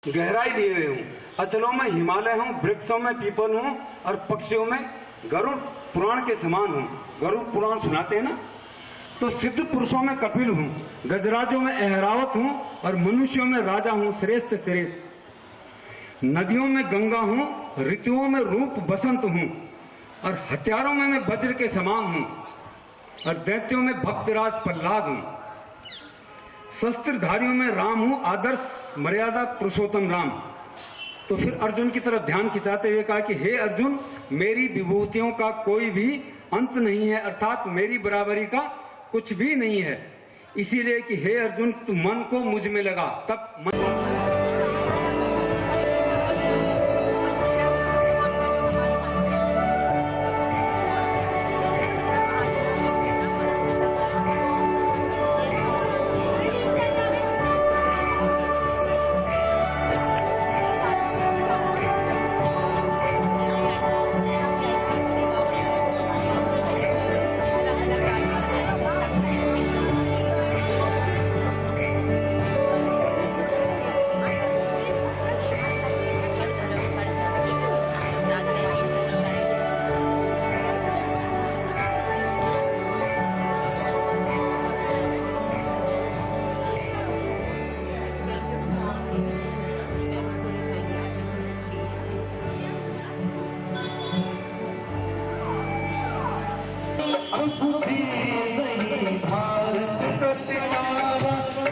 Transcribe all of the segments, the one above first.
गहराई लिए हुए हूँ, अचलों में हिमालय हूँ, वृक्षों में पीपल हूँ और पक्षियों में गरुड़ पुराण के समान हूँ। गरुड़ पुराण सुनाते हैं ना, तो सिद्ध पुरुषों में कपिल हूँ, गजराजों में ऐरावत हूँ और मनुष्यों में राजा हूँ श्रेष्ठ श्रेष्ठ। नदियों में गंगा हूँ, ऋतुओं में रूप बसंत हूँ और हथियारों में मैं वज्र के समान हूँ और दैत्यों में भक्तराज प्रहलाद हूँ। शस्त्रधारियों में राम हूं, आदर्श मर्यादा पुरुषोत्तम राम। तो फिर अर्जुन की तरफ ध्यान खिंचाते हुए कहा कि हे अर्जुन, मेरी विभूतियों का कोई भी अंत नहीं है, अर्थात मेरी बराबरी का कुछ भी नहीं है। इसीलिए कि हे अर्जुन, तू मन को मुझ में लगा, तब मन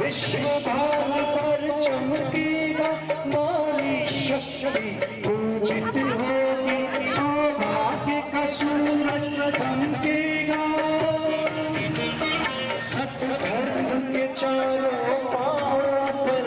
विश्व भाव पर चमकेगा, नारी शक्ति पूजित होगी, सौभाग्य का सूरज चमकेगा। सत्य धर्म के चारों पांवों पर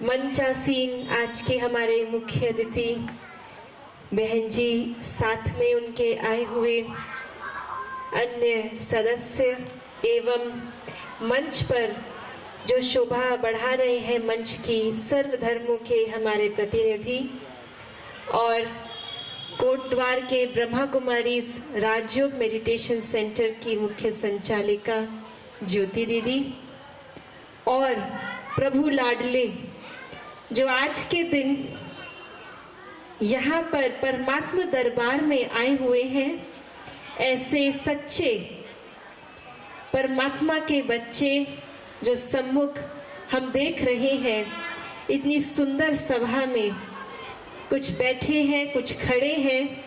मंचासीन आज के हमारे मुख्य अतिथि बहन जी, साथ में उनके आए हुए अन्य सदस्य एवं मंच पर जो शोभा बढ़ा रहे हैं मंच की, सर्व धर्मों के हमारे प्रतिनिधि और कोटद्वार के ब्रह्मा कुमारी राजयोग मेडिटेशन सेंटर की मुख्य संचालिका ज्योति दीदी और प्रभु लाडले जो आज के दिन यहाँ पर परमात्मा दरबार में आए हुए हैं। ऐसे सच्चे परमात्मा के बच्चे जो सम्मुख हम देख रहे हैं, इतनी सुंदर सभा में कुछ बैठे हैं, कुछ खड़े हैं,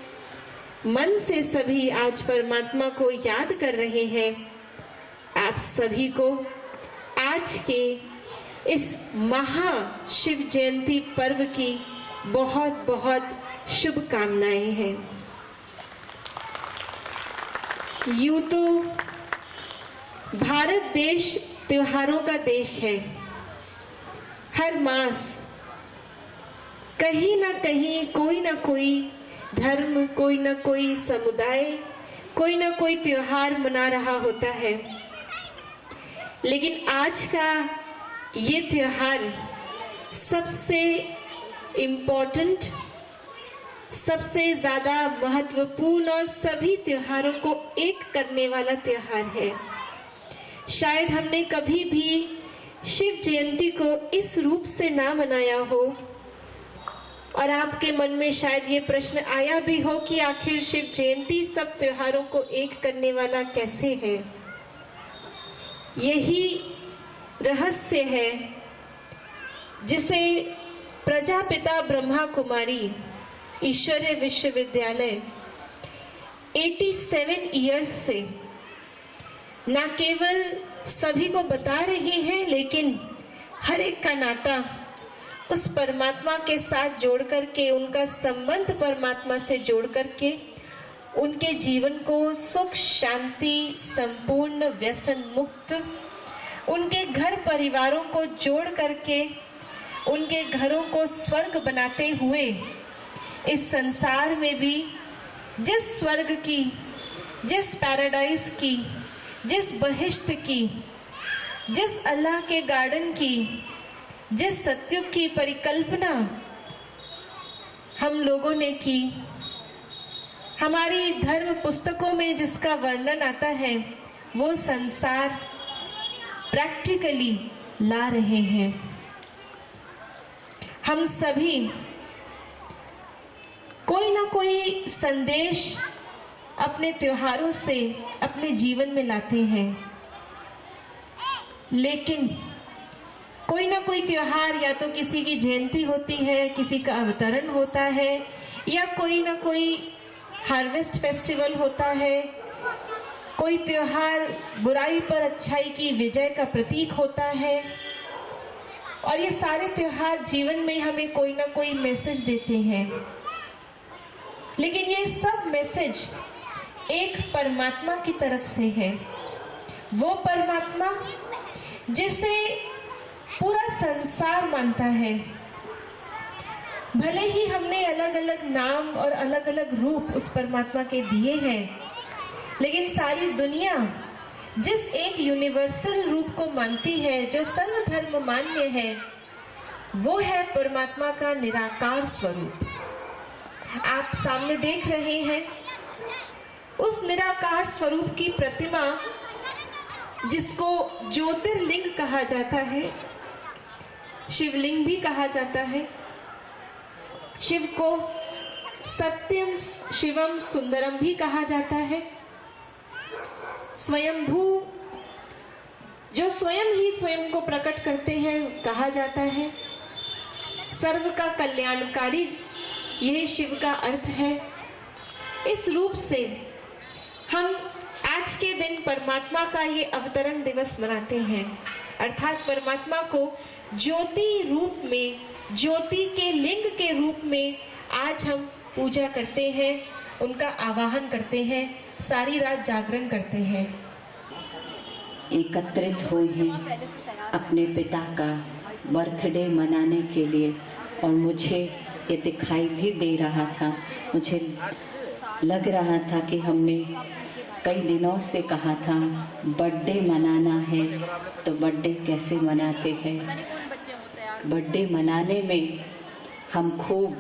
मन से सभी आज परमात्मा को याद कर रहे हैं। आप सभी को आज के इस महा शिव जयंती पर्व की बहुत बहुत शुभकामनाएं हैं। यूं तो भारत देश त्योहारों का देश है। हर मास कहीं ना कहीं कोई ना कोई धर्म, कोई ना कोई समुदाय, कोई ना कोई त्योहार मना रहा होता है। लेकिन आज का ये त्योहार सबसे इम्पोर्टेंट, सबसे ज्यादा महत्वपूर्ण और सभी त्योहारों को एक करने वाला त्योहार है। शायद हमने कभी भी शिव जयंती को इस रूप से ना मनाया हो, और आपके मन में शायद ये प्रश्न आया भी हो कि आखिर शिव जयंती सब त्योहारों को एक करने वाला कैसे है। यही रहस्य है जिसे प्रजापिता ब्रह्मा कुमारी ईश्वरीय विश्वविद्यालय 87 इयर्स से न केवल सभी को बता रहे हैं, लेकिन हर एक का नाता उस परमात्मा के साथ जोड़ करके, उनका संबंध परमात्मा से जोड़ करके उनके जीवन को सुख, शांति, संपूर्ण व्यसन मुक्त, उनके घर परिवारों को जोड़ करके उनके घरों को स्वर्ग बनाते हुए इस संसार में भी जिस स्वर्ग की, जिस पैराडाइज की, जिस बहिश्त की, जिस अल्लाह के गार्डन की, जिस सत्युग की परिकल्पना हम लोगों ने की, हमारी धर्म पुस्तकों में जिसका वर्णन आता है, वो संसार प्रैक्टिकली ला रहे हैं। हम सभी कोई ना कोई संदेश अपने त्योहारों से अपने जीवन में लाते हैं, लेकिन कोई ना कोई त्योहार या तो किसी की जयंती होती है, किसी का अवतरण होता है, या कोई ना कोई हार्वेस्ट फेस्टिवल होता है, कोई त्योहार बुराई पर अच्छाई की विजय का प्रतीक होता है। और ये सारे त्योहार जीवन में हमें कोई ना कोई मैसेज देते हैं, लेकिन ये सब मैसेज एक परमात्मा की तरफ से है। वो परमात्मा जिसे पूरा संसार मानता है। भले ही हमने अलग अलग नाम और अलग अलग रूप उस परमात्मा के दिए हैं, लेकिन सारी दुनिया जिस एक यूनिवर्सल रूप को मानती है, जो सर्वधर्म मान्य है, वो है परमात्मा का निराकार स्वरूप। आप सामने देख रहे हैं उस निराकार स्वरूप की प्रतिमा, जिसको ज्योतिर्लिंग कहा जाता है, शिवलिंग भी कहा जाता है। शिव को सत्यम शिवम सुंदरम भी कहा जाता है। स्वयंभू, जो स्वयं ही स्वयं को प्रकट करते हैं, कहा जाता है। सर्व का कल्याणकारी, यह शिव का अर्थ है। इस रूप से हम आज के दिन परमात्मा का ये अवतरण दिवस मनाते हैं, अर्थात परमात्मा को ज्योति रूप में, ज्योति के लिंग के रूप में आज हम पूजा करते हैं, उनका आवाहन करते हैं, सारी रात जागरण करते हैं। एकत्रित हुए हैं अपने पिता का बर्थडे मनाने के लिए, और मुझे ये दिखाई भी दे रहा था, मुझे लग रहा था कि हमने कई दिनों से कहा था बर्थडे मनाना है, तो बर्थडे कैसे मनाते हैं। बर्थडे मनाने में हम खूब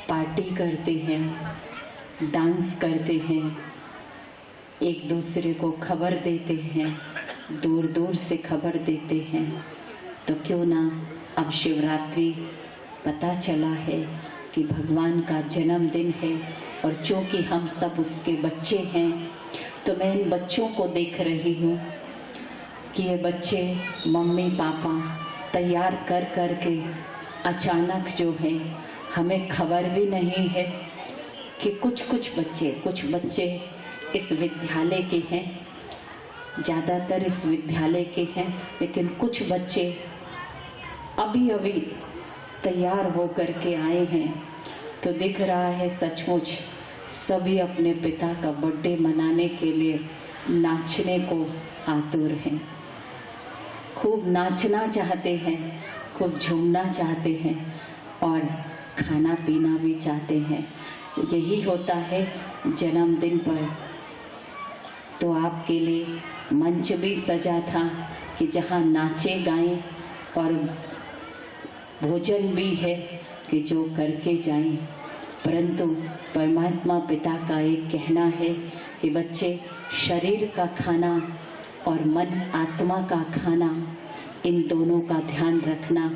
पार्टी करते हैं, डांस करते हैं, एक दूसरे को खबर देते हैं, दूर दूर से खबर देते हैं। तो क्यों ना अब शिवरात्रि पता चला है कि भगवान का जन्मदिन है और चूँकि हम सब उसके बच्चे हैं, तो मैं इन बच्चों को देख रही हूँ कि ये बच्चे मम्मी पापा तैयार कर कर के अचानक जो है, हमें खबर भी नहीं है कि कुछ बच्चे इस विद्यालय के हैं, ज़्यादातर इस विद्यालय के हैं, लेकिन कुछ बच्चे अभी अभी तैयार होकर के आए हैं। तो दिख रहा है सचमुच सभी अपने पिता का बर्थडे मनाने के लिए नाचने को आतुर हैं, खूब नाचना चाहते हैं, खूब झूमना चाहते हैं और खाना पीना भी चाहते हैं। यही होता है जन्मदिन पर। तो आपके लिए मंच भी सजा था कि जहाँ नाचे गाएं और भोजन भी है कि जो करके जाएं। परंतु परमात्मा पिता का एक कहना है कि बच्चे, शरीर का खाना और मन आत्मा का खाना, इन दोनों का ध्यान रखना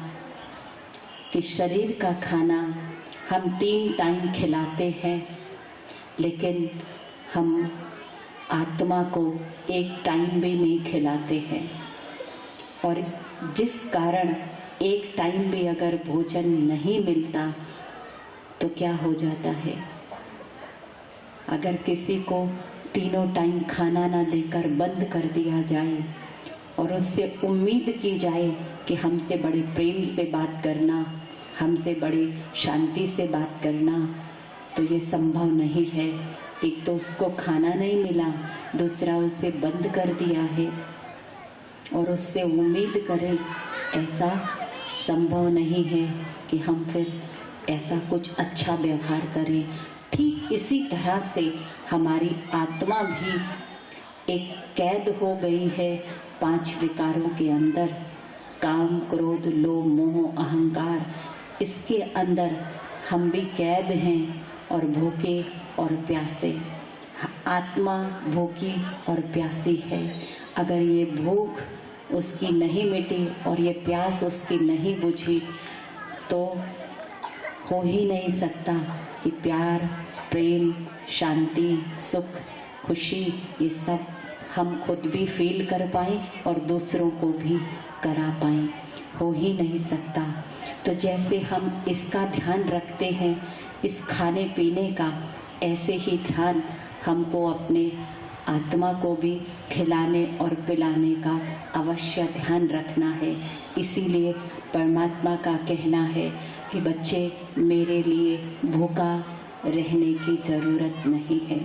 कि शरीर का खाना हम 3 टाइम खिलाते हैं, लेकिन हम आत्मा को 1 टाइम भी नहीं खिलाते हैं। और जिस कारण 1 टाइम भी अगर भोजन नहीं मिलता तो क्या हो जाता है, अगर किसी को 3 टाइम खाना ना देकर बंद कर दिया जाए और उससे उम्मीद की जाए कि हमसे बड़े प्रेम से बात करना, हमसे बड़ी शांति से बात करना, तो ये संभव नहीं है। एक तो उसको खाना नहीं मिला, दूसरा उसे बंद कर दिया है और उससे उम्मीद करें, ऐसा संभव नहीं है कि हम फिर ऐसा कुछ अच्छा व्यवहार करें। ठीक इसी तरह से हमारी आत्मा भी एक कैद हो गई है 5 विकारों के अंदर, काम क्रोध लोभ मोह अहंकार, इसके अंदर हम भी कैद हैं और भूखे और प्यासे। आत्मा भूखी और प्यासी है। अगर ये भूख उसकी नहीं मिटी और ये प्यास उसकी नहीं बुझी तो हो ही नहीं सकता कि प्यार प्रेम शांति सुख खुशी ये सब हम खुद भी फील कर पाएँ और दूसरों को भी करा पाएँ, हो ही नहीं सकता। तो जैसे हम इसका ध्यान रखते हैं इस खाने पीने का, ऐसे ही ध्यान हमको अपने आत्मा को भी खिलाने और पिलाने का अवश्य ध्यान रखना है। इसीलिए परमात्मा का कहना है कि बच्चे, मेरे लिए भूखा रहने की ज़रूरत नहीं है।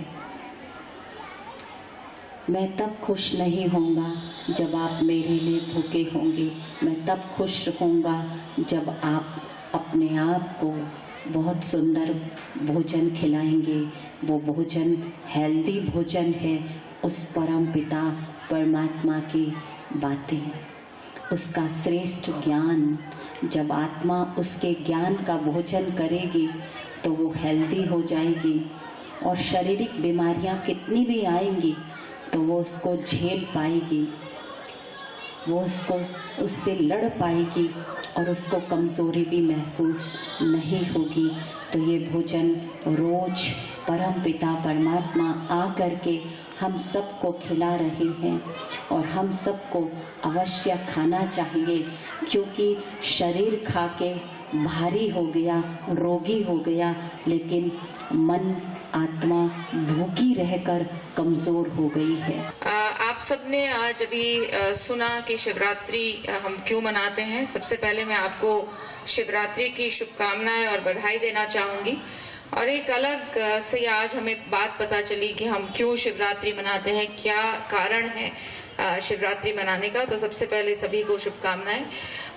मैं तब खुश नहीं होऊंगा जब आप मेरे लिए भूखे होंगे। मैं तब खुश होऊंगा जब आप अपने आप को बहुत सुंदर भोजन खिलाएंगे। वो भोजन हेल्दी भोजन है, उस परम पिता परमात्मा की बातें, उसका श्रेष्ठ ज्ञान। जब आत्मा उसके ज्ञान का भोजन करेगी तो वो हेल्दी हो जाएगी और शारीरिक बीमारियां कितनी भी आएंगी तो वो उसको झेल पाएगी, वो उससे लड़ पाएगी और उसको कमज़ोरी भी महसूस नहीं होगी। तो ये भोजन रोज परम पिता परमात्मा आ करके हम सबको खिला रहे हैं और हम सबको अवश्य खाना चाहिए, क्योंकि शरीर खा के भारी हो गया, रोगी हो गया, लेकिन मन आत्मा भूखी रहकर कमज़ोर हो गई है। आप सबने आज अभी सुना कि शिवरात्रि हम क्यों मनाते हैं। सबसे पहले मैं आपको शिवरात्रि की शुभकामनाएं और बधाई देना चाहूँगी। और एक अलग से आज हमें बात पता चली कि हम क्यों शिवरात्रि मनाते हैं, क्या कारण है शिवरात्रि मनाने का। तो सबसे पहले सभी को शुभकामनाएं।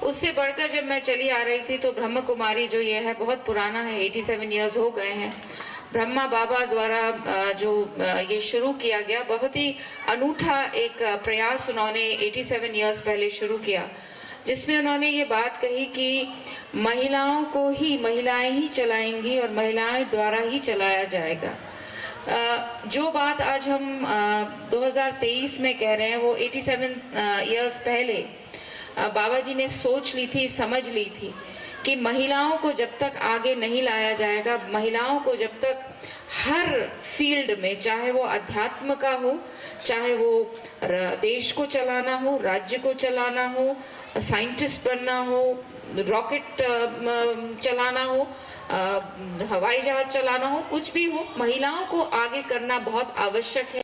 उससे बढ़कर जब मैं चली आ रही थी तो ब्रह्म कुमारी जो ये है बहुत पुराना है, 87 इयर्स हो गए हैं। ब्रह्मा बाबा द्वारा जो ये शुरू किया गया, बहुत ही अनूठा एक प्रयास उन्होंने 87 इयर्स पहले शुरू किया, जिसमें उन्होंने ये बात कही कि महिलाएं ही चलाएंगी और महिलाएं द्वारा ही चलाया जाएगा। जो बात आज हम 2023 में कह रहे हैं वो 87 इयर्स पहले बाबा जी ने सोच ली थी, समझ ली थी कि महिलाओं को जब तक आगे नहीं लाया जाएगा, महिलाओं को जब तक हर फील्ड में, चाहे वो अध्यात्म का हो, चाहे वो देश को चलाना हो, राज्य को चलाना हो, साइंटिस्ट बनना हो, रॉकेट चलाना हो, हवाई जहाज चलाना हो, कुछ भी हो, महिलाओं को आगे करना बहुत आवश्यक है।